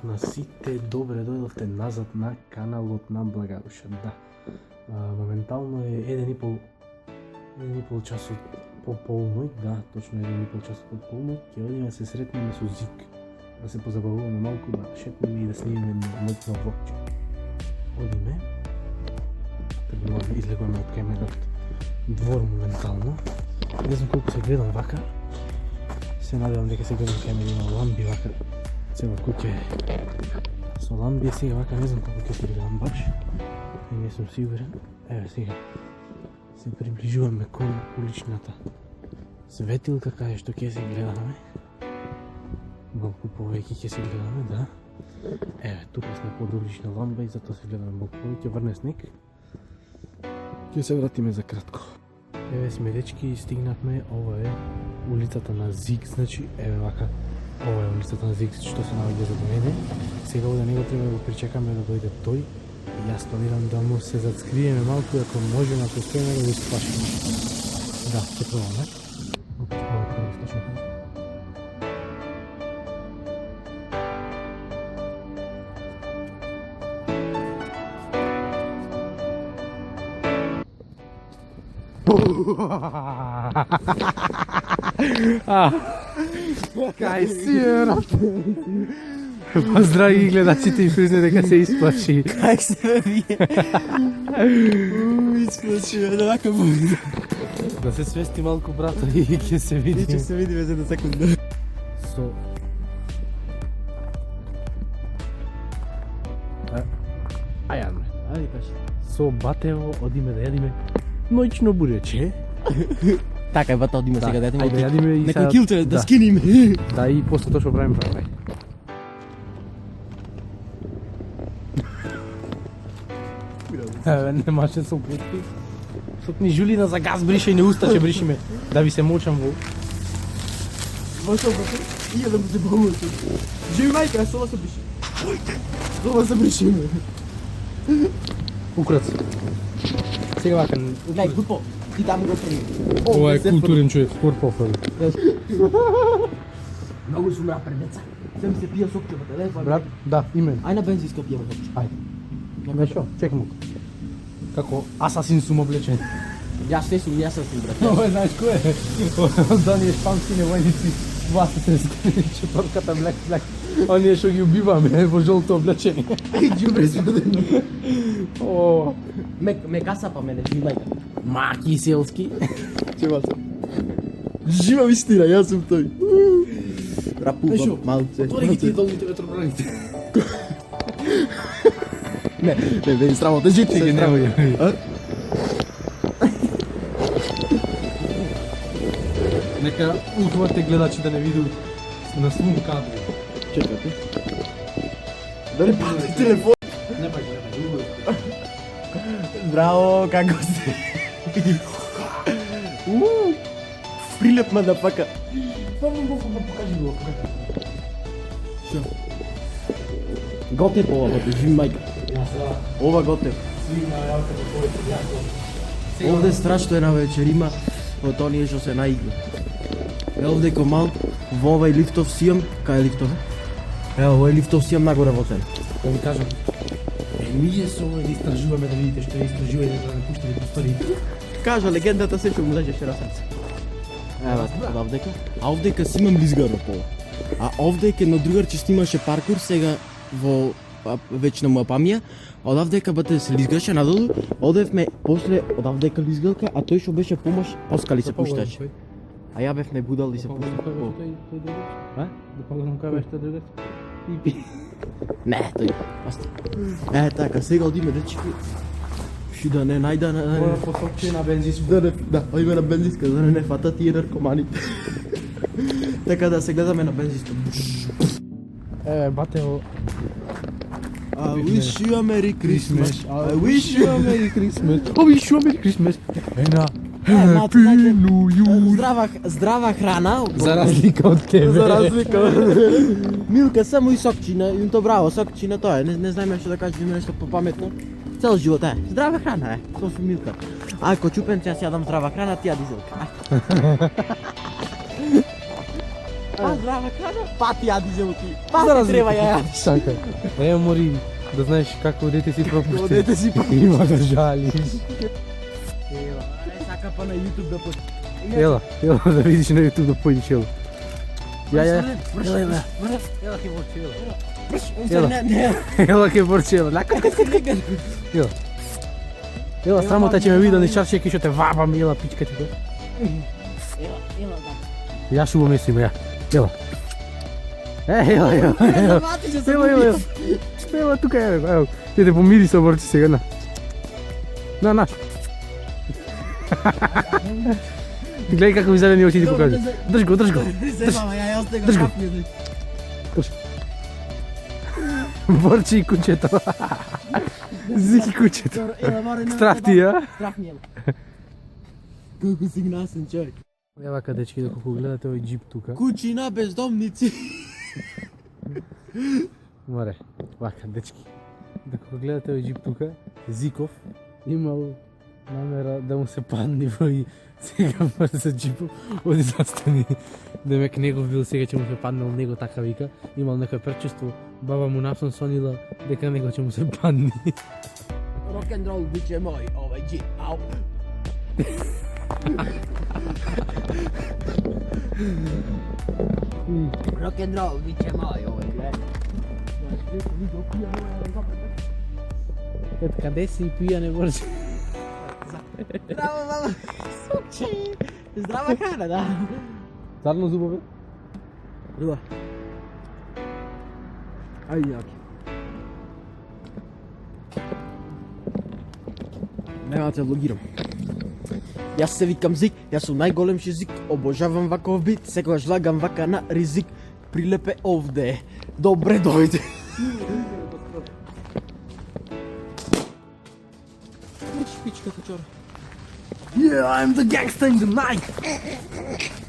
Поздрав на сите, добре дојдовте назад на каналот на Благаруша. Да, моментално е 1,5 часот по полноќ, да, точно 1,5 часот по полноќ, ќе одиме да се сретнеме со Зик, да се позабавуваме малку, да шетнеме и да снимиме ноќно влогче. Одиме, излегуваме од камерот двор моментално. Не знам колку се гледам вака, се надевам дека се гледам камера, има ламби вака. Цела куќа е со ламби, сега вака не знам колку ќе се гледам баш и не сум сигурен. Еве сега се приближуваме кон уличната светилка каде што ќе се гледаме. Малку повеќе ќе се гледаме, да. Еве, тука сме под улична ламба и затоа се гледаме малку повеќе, врне снег. Ќе се вратиме за кратко. Еве сме дечки, стигнавме, ова е улицата на Зиг, значи еве вака. Ова е улицата на Зиг што се наоѓа за мене. Сега овде него треба да го причекаме да дојде тој. И јас планирам да му се зацкриеме малку, ако може на успееме да го исплашиме. Да, ќе пробаме. Кај си е, поздрави гледачите и призне дека се исплаши. Кај се вие? Исплаши ме, да вака буде. Да се свести малку, брато, и ќе се види. Ќе се видиме за 1 секунда. Со... Ајадме. Ајде, кажи. Со Батево одиме да јадиме ноќно бурече. Така е, бата, одиме сега да јадиме. Ајде, јадиме и некој килче да скиниме. Да, и после тоа што правиме, правиме. Не маше со путки. Сотни Жулина за газ брише и не усташе бришиме. Да ви се мочам во... Башо, башо, ија да му се помочи. Живи мајка, со ова се бриши. Со ова се бришиме. Украц. Сега вака... Гај, гупо, ти таму го преми. Ова е културен човек, спорт пофали. Многу сум ја пред деца. Сем се пија сокче во телефон. Брат, да, имен. Ај на бензинска пијаме сокче. Ајде. Не шо, чекам го. Како асасин сум облечен. Јас не сум, јас сум брат. Ова знаеш кој е? Оние шпанските војници, властите четвртката Black. Оние што ги убиваме во жолто облечени. Ај, џубре сведен. О, Ме касапа мене, живи мајка. маки селски. Чува се. Жива вистина, јас сум тој. Рапува малце. Отвори ги тие долните ветробраните. Не, бе, срамота, жити Сега се немој. Нека утварте гледачи да не видат на слум кадри. Чекате. Да не пати телефон. Не бај, Браво, како се? Прилеп мадафака. покажи го. Шо? Готев ова, живи мајка. Ова готев. Овде страшно е на вечер, има од оние што се наигра. Овде комал, во овај лифтов сијам, кај е лифтов? Ево, овој лифтов сијам нагоре во цел. Да ви кажам, ние со овој да истражуваме да видите што е истражување да не пуштали просториите. Кажа легендата се што му лежеше на срце. Ева, овдека. А овдека си имам лизгаро по. А овдека едно другарче снимаше паркур сега во веќе на моја памија. Одавдека бате се лизгаше надолу, одевме после одавдека лизгалка, а тој што беше помаш, поскали се пушташе. А ја бев будал и се пушташе. А? Да погледам кој беше тој другар. Пипи. Не, тој. Баста. Така, сега одиме дечки. Ши да не најда на... Моја посокче на бензинска. Да, одиме на бензинска, за да не фатат тие наркоманите. Така да се гледаме на бензинска. Еве, Батево. I wish you a Merry Christmas. I wish you a Merry Christmas. I wish you a Merry Christmas. And a Happy New Year. Здрава храна. За разлика од тебе. За разлика. Милка само и сокчина, и то браво, сокчина тоа е. Не знаеме што да кажеме нешто попаметно. Цел живот е. Здрава храна е. Софи Милка. Ако чупен, јас јадам здрава храна, ти јади зелка. А, здрава, кажа? Пати јади зелки. Пати Зараз треба ви- ја јадиш. Така. Ево мори да знаеш како дете си пропуштен. Дете си Има да жалиш. Ева, сака па на YouTube да пот. Ела да видиш на YouTube да појдеш ела. Ја. Ела ќе борче ела. Ела ќе борче ела. Лака. Ела. Ела срамота ќе ме види на чаршија ќе те вабам ела пичка ти. Ела, да. Ја шубо месиме ја. Ела. Ела. Ела. Ела тука ево. Ќе те помири со борче сега на. На. Гледај како ми зелени очи ти покажа. Држ го. Мама, ја остега Држ го. капни. Борче и кучето. Зики кучето. Страх ти, а? Страх ми е. Колку си гнасен човек. Ева кадечки, доколку гледате овој джип тука. Кучи на бездомници. Море, вака, дечки. Доколку гледате овој джип тука, Зиков имал намера да му се падне и сега брзо джипов, оди застани. Демек негов бил, сега ќе му се паднал него, така вика. Имал некој предчувство, баба му напсон сонила дека него ќе му се падне. Рок-н-рол биче мој, овај джип. Ау. Рок-н-рол биче мој, овај джип. Ет каде си пијане борче? Здраво, мама. Сучи. Здрава храна, да. Царно зубове? Да. Ај, јаки. Нема да те влогирам. Јас се викам Зик, јас сум најголем шизик, обожавам ваков бит, секогаш лагам вака на ризик, прилепе овде. Добре дојде. Пичка качора. Yeah, I'm the gangster in the night!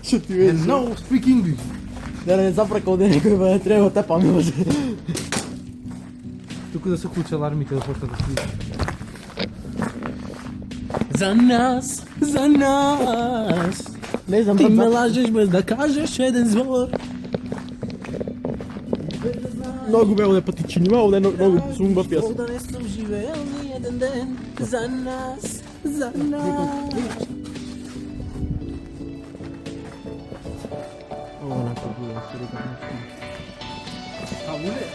Што ти вези? And now speak English! Да не запрака оде некој бе, треба тепаме може. Туку да се клуче алармите да почнат да слушат. За нас. Не знам, Ти брат, ме лажеш без да кажеш еден збор. Многу ме оде патичини, ма оде многу сум бат јас. Да не сум живеел ни еден ден за нас. Ова на кабула, се река нешто. А воле?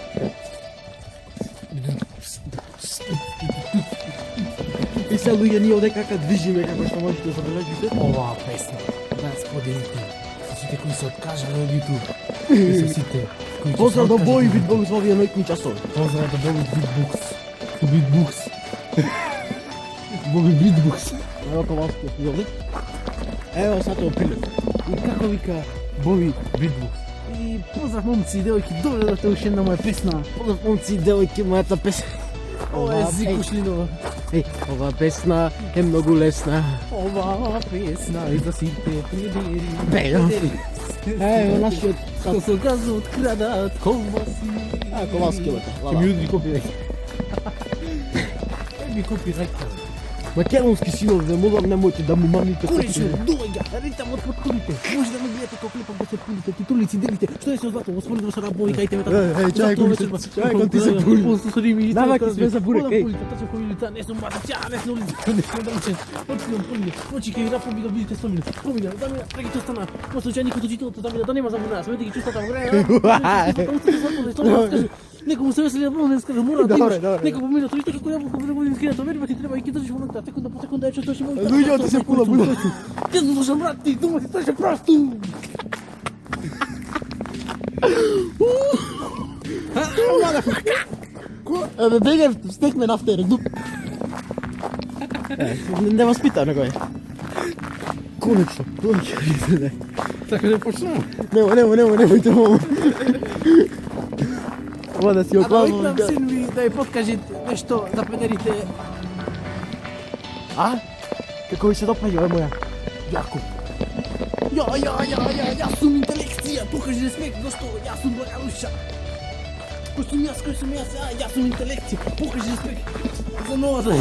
И се луѓе ние оде кака движиме, како што можете да забележите. Оваа песна да споделите со сите кои се откажале од YouTube. И со сите кои ќе Поздрав се до откажат Бој од Битбол со овие ноќни часови. Поздрав до Боби Битбукс. Битбукс. Боби Битбукс. Ево Ковалски е овде. Ево сад тоа прилет. И како вика Боби Битбукс. И поздрав момци и девојки, дојдете уште една моја песна. Поздрав момци и девојки, мојата песна. Ова е Зикушлинова. Еј, оваа песна е многу лесна. Оваа песна е за сите педери. Бејно. Ево нашиот Што се газот крадат колбаси. А, Ковалски лека. Ќе ми уди копирајт. Ми копирајт. Македонски синове, молам немојте да му мамите. Куриче, дојга, ритамот под кулите. Може да ме гледате како клипам да се пулите, титулици, делите. Што е со злато?Оспоридува се на бои, кајте ме така. чај, кон ти се пули. Давај, ки сме за бурек, еј. Тача кој лица, не сум мата, тја, не сум улица, не сум далече. Отидам пулите, очи кај рапом би да видите 100 минути. Помина, да ми преки тоа стана. По случај никој учителот да ми да нема за нас, веди ги чувствата време. Некому се весели да не скажу, мора да Добре, имаш. добре. Некој помина, тој што како јавно како години скина, тоа верба ти треба и ки држиш момента, секунда по секунда е што ќе му. Луѓето се пула, була. Ти слушам брат, ти думаш тоа ќе просту. Абе, бега, стекме на втера, дуп. Не воспита некој. Конечно, тој Така да почнам. Немојте мамо. Ова да си А да оклавам. викнам син ми да ја подкажи нешто за педерите. А? Како ви се допаѓа, моја? Јако. Јас сум интелекција, покажи респект, дошто јас сум благалуша. Кој сум јас, јас сум интелекција, покажи респект за новата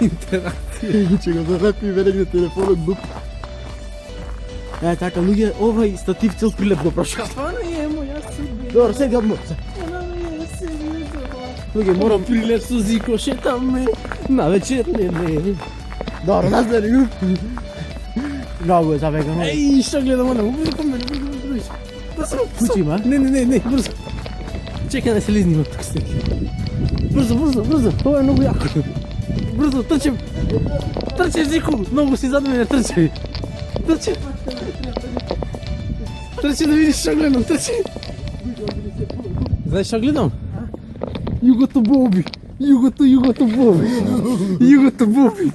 интеракција. Че го зарепи ме негде телефонот дуп. така, луѓе, овај статив цел прилеп го прошка. Това не е моја судбина. Добро, седи одмо. Луѓе, морам... Прилеп со Зико, шетаме на вечер, не. Добро, наздрави го. Много е завегано. Еј, што гледам оно, бързо по мене, бързо. Кучи има? Не, бързо. Чекай да се лизни от тук стеки. Бързо, това е много яко. Бързо, трчем, Зико, много си зад мене, трчай. Трчай да видиш што гледам, трчай. Знаеш што гледам? Югото Боби. Югото Боби. Югото Боби.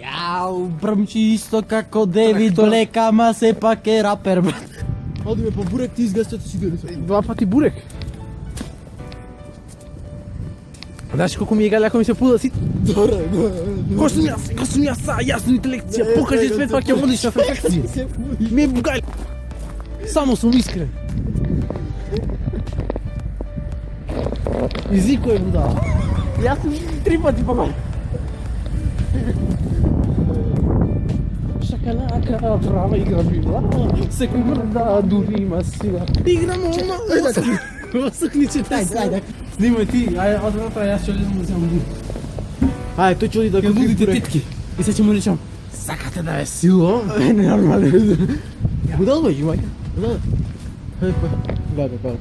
Јау, брмчи исто како Девид Блек, ама сепак е рапер, брат. Одиме по бурек, ти изгасчето си дојде. 2 пати бурек. Знаеш колко ми е галя ако ми се пуда си? Кој сум јас, јасно интелекција, покажи свет па ќе водиш на перфекција. Ми е галя. Само сум искрен. И Зико е будала. Јас сум 3 пати по-горе. Шакалака, права игра била. Секој мрда, дури има сила. Игра мома. Осъхни, че Ајде. Снимай ти, ајде, од внатре, јас ќе лезам да вземам дури. Ајде, тој ќе оди да Ќе купи лудите бурек. тетки. И се ќе му речам, сакате да е сило? Не, нормално. Будал бе, мајка. Будал. Гледа.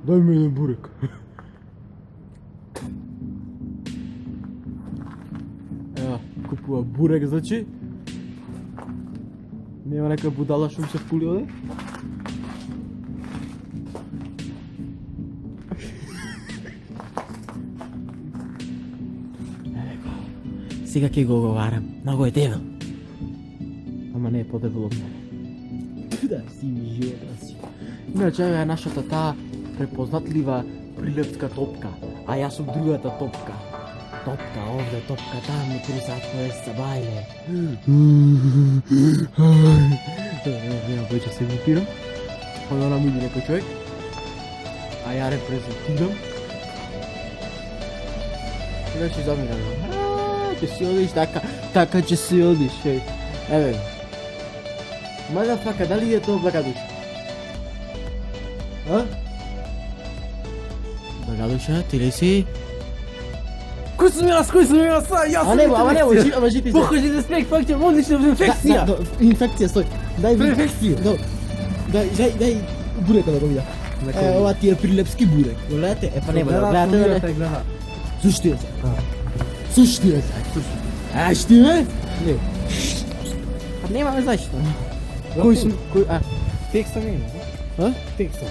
Дај ми еден бурек. Ева, купува бурек, значи. Нема нека будала што ми се вкули оде? Сега ќе го оговарам. Много е дебел. Ама не е по-дебел од мене. Да, си ми живота си. Иначе е нашата таа препознатлива прилепска топка, а јас сум другата топка. Топка, овде топка, таму 3 сата месеца, бајле. Нема кој ќе се глупирам. Onda nam ide neko čovjek, a ja reprezentiram. Znači zamiram. Će si odiš, taka će si odiš. Evo. Motherfucker, da li je to Blagaduš? A? Blagaduša, ti li si? Кој сум јас, јас Ама жити се. Похожи да спек, пак ќе одлична инфекција. Инфекција, стој. Дај Инфекција. Дај бурека да го видам. Ова ти е прилепски бурек. Гледате? Па нема да гледате. Слушайте се. Слушайте се. А што е? Не. Па нема зашто. Кој сум? Текста нема. А? Текста.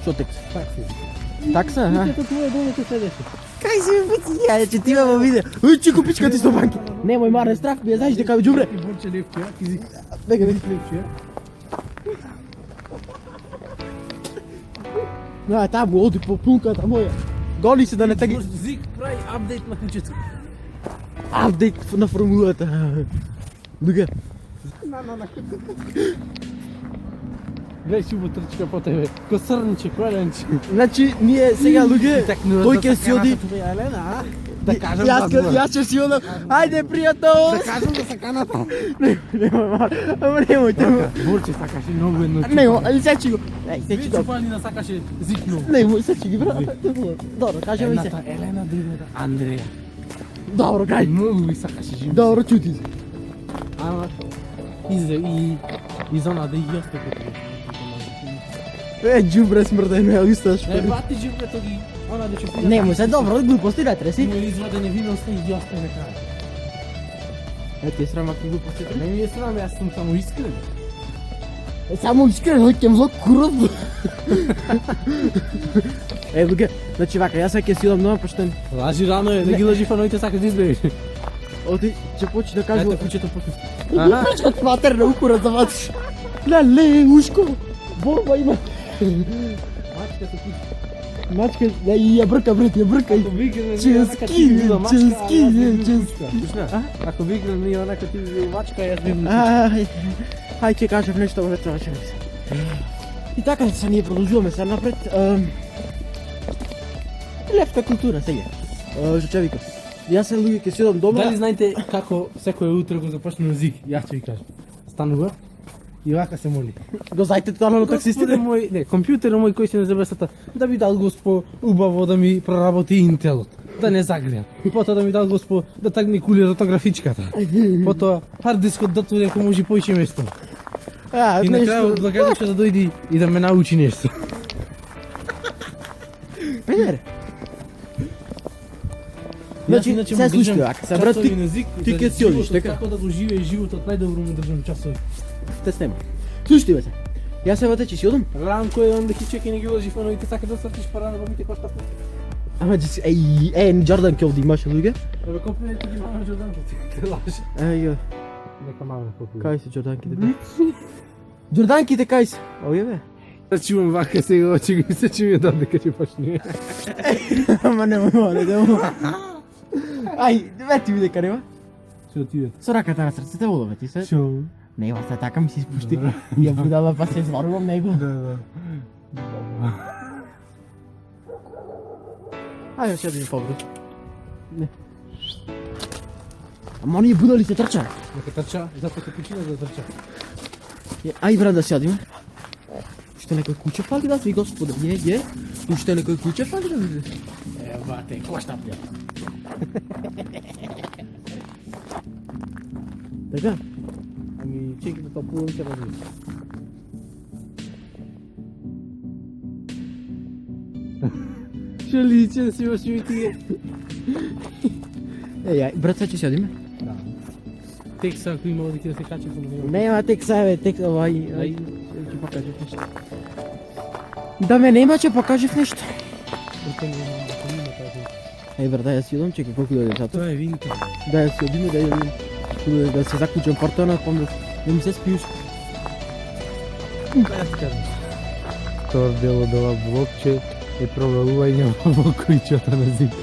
Што текст? Такси. Такса, а? Тоа твое долете следеше. Кај си ме пути? Ја че ти во видео. Уј чико пичка ти стопанки. Немој маре страф, ми знаеш дека џубре. Борче левче, физик. Дека левче. На, таму оди по пунката моја. Голи се да не теги. Зик прави апдейт на кучето. Апдейт на формулата. Дуга. Гледај си убо трчка по тебе. Ко срниче, коленче. Значи, ние сега луѓе, тој ќе си оди. Елена, а? Јас ќе си одам. Ајде, пријател. Да кажам да саканата. Ама немојте ме. Борче сакаше многу едно. Немој, сечи го. Сечи го. Чупалина сакаше зикно. Немој, сечи ги, брат. Добро, кажи ми се. Елена, другата Андреја. Добро, кај. Многу ви сакаше живот. Добро, чути се. Ама и зона да и јас како тоа. Џубре смрдено, ја исташ. Бати џубрето ги. Она да чупи. Немој се, добро, глупости не треси. Му извадене виноста и ги остане крај. Ти е срам ако глупости. Не ми е срам, јас сум само искрен. Само искрен, ќе влог куров. Луѓе, значи вака, јас ќе си одам дома поштен. Лажи рано е, да ги лажи фаноите сакаш да избегнеш. Оти, ќе почне да кажува. Ето кучето покус. Пичкат матерна укура да ватиш. Леле, ушко. Борба има. Мачка се куче. Мачка, ја брка, брат, ја брка. Ако би играли Ако би играли ние онака ти бил мачка, јас би бил Ај, ќе кажев нешто, брат, тоа ќе. И така се ние продолжуваме се напред. Левка култура сега. Што ќе викам? Јас се луѓе ќе седам дома. Дали знаете како секој утро го започне език? Јас ќе ви кажам. Станува и вака се моли. Го знаете тоа на таксистите? Мој, не, компјутерот мој кој се на забесата, да ми дал Госпо убаво да ми проработи интелот, да не загреам. Потоа да ми дал Госпо да тагни кулерот графичката. Потоа хард дискот да туди ако може поише место. И на крајот благодача да дојди и да ме научи нешто. Педер. Значи, се слушате вака, се брат ти ќе си одиш, така? Како да го живееш животот, најдобро му држам часови. Те снема. Слушайте бе се. Јас се вате ќе си одам. Ранко е онда хичеки не ги уложи фонови, ти сака да стартиш пара на бомите кошта. Ама Джордан ќе овде имаше луѓе. Еве копне ти ги мама Джордан, ти лаже. Ја. Нека мама копне. Кај се Джорданките? Джорданките кај се? Оје бе. Да чувам вака сега, очи ги се че ми е дан дека ќе почне. Ама нема море, нема. Ај, вети ми дека нема. Што ти е? Со раката на срцете волове ти се. Шо? Нема се така ми се спушти. Ја будала па се зварувам него. Да. Ајде ќе одиме побрзо. Не. Ама оние будали се трча. Нека трча, затоа ќе почина да трча. Ај брат да се одиме. Уште некој куќе фали да ви господе. Е. Уште некој куќе фали да ви. Бате, кошта пја. Така? Ами, чеки да тоа пулам ќе разли. Што личен си имаш ми тие? Ја, брат, сега ќе се одиме? Да. Текса, ако има оди ќе да се качи, само нема. Нема текса, бе, текса, ај, ќе покажев нешто. Да ме нема, ќе покажев нешто. Еј, брат, да ја си одам, чекай колку да одим сато. Тоа е винка. Да ја си одиме, да се заклучам картона, па да ми се спиуш. Тоа дело дала блокче е провалување во којчата на зик.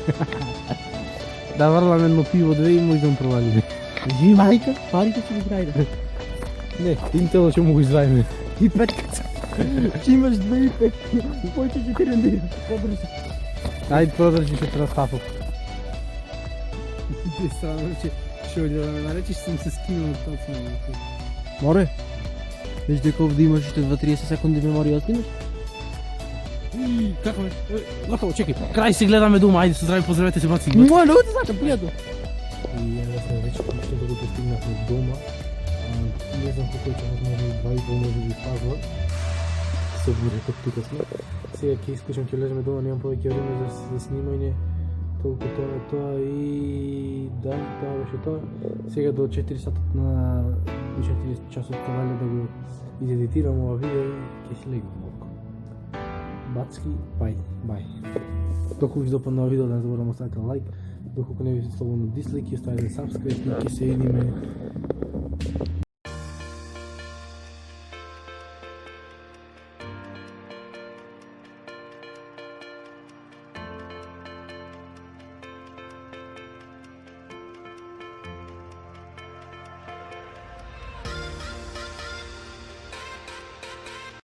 Да врлам едно пиво две и можам провалиме. Жи мајка, парите ќе ги крајде. Не, Интело ќе му го израјме. И петката. Ќе имаш 2,5. Појќе ќе ти рендира. Побрзо. Ајде продржи што трастафов. Ти странно че ќе оди да ме наречиш, сум се скинал од тацна. Море. Виж дека овде имаш уште 2-30 секунди меморија скинеш? Како ме? Готово, чекај. Крај се гледаме дома, ајде се здрави, поздравете се баци. Мој, много ти сакам, пријатно. И еве сме вече уште да го постигнавме дома. Не знам колку ќе може 2,5 може би фазла. Со буретот тука сме. Сега ќе искушам, ќе лежиме дома, немам повеќе време за снимање. Толку тоа и да, тоа беше тоа. Сега до 4 сатот на 4 часот валја да го изедитирам ова видео и ќе си легнам малку. Бацки, бај. Доколку ви допадна ова видео, да не заборавам оставите лайк. Доколку не ви се слободно дислайк и оставите сабскрайб и ќе се видиме